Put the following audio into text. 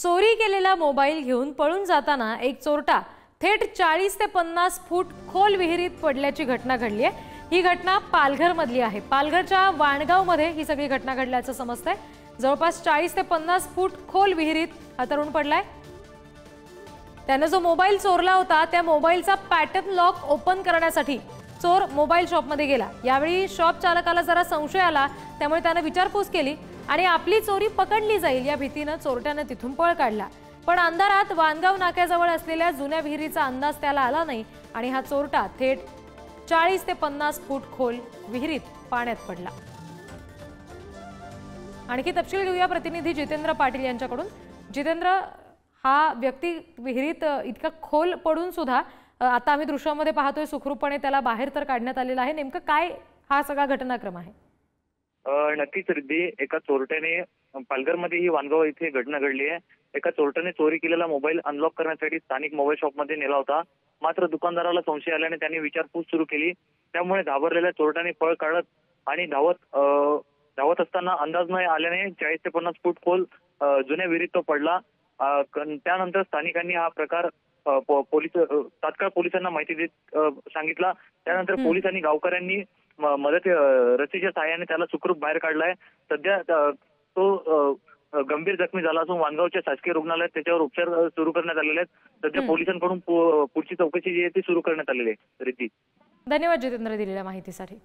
चोरी केलेला मोबाईल घेऊन पळून जाताना एक चोरटा थेट 40 ते 50 फूट खोल विहिरीत पडल्याची घटना घडली आहे। ही घटना पालघर मधली आहे। पालघरच्या वाणगाव मध्ये ही सगळी घटना घडल्याचं समजतंय। जवळपास 40 ते 50 फूट खोल विहिरीत हा तरुण पडलाय। त्याने जो मोबाईल चोरला होता त्या मोबाईलचा पॅटर्न लॉक ओपन करण्यासाठी चोर मोबाईल शॉपमध्ये गेला। यावेळी शॉप चालकाला जरा संशय आला, त्यामुळे त्याने विचारपूस केली आणि आपली चोरी पकडली जाईल या भीतीने चोरट्याने तिथून पळ काढला। पण अंधारात वाणगाव नाक्याजवळ असलेल्या जुन्या विहिरीचा अंदाज त्याला आला नाही आणि हा चोरटा थेट 40 ते 50 फूट खोल विहिरीत पाण्यात पडला। आणखी तपशील घेऊया प्रतिनिधी जितेंद्र पाटील यांच्याकडून। जितेंद्र, हा व्यक्ती विहिरीत इतका खोल पडून सुद्धा आता आम्ही दृश्यामध्ये पाहतोय सुखरूपपणे त्याला बाहेर तर काढण्यात आलेलं आहे। नेमकं काय हा सगळा घटनाक्रम आहे? नक्कीच रिद्धी, एका चोरट्याने पालघरमध्ये ही वाणगाव इथे घटना घडली आहे। एका चोरट्याने चोरी केलेला मोबाईल अनलॉक करण्यासाठी स्थानिक मोबाईल शॉपमध्ये नेला होता। मात्र दुकानदाराला संशय आल्याने त्यांनी विचारपूस सुरू केली। त्यामुळे घाबरलेल्या चोरट्याने पळ काढत आणि धावत असताना अंदाज न आल्याने 40 ते 50 फूट खोल जुन्या विहिरीत तो पडला। त्यानंतर स्थानिकांनी हा प्रकार तात्काळ पोलिसांना माहिती देत सांगितला। त्यानंतर पोलिसांनी गावकऱ्यांनी मदत रस्सीच्या सहाय्याने त्याला सुखरूप बाहेर काढलाय। सध्या तो गंभीर जखमी झाला असून वाणगावच्या शासकीय रुग्णालयात त्याच्यावर उपचार सुरू करण्यात आलेले आहेत। सध्या पोलिसांकडून पुढची चौकशी जी आहे ती सुरू करण्यात आलेली आहे। रिद्धी, धन्यवाद जितेंद्र दिलेल्या माहितीसाठी।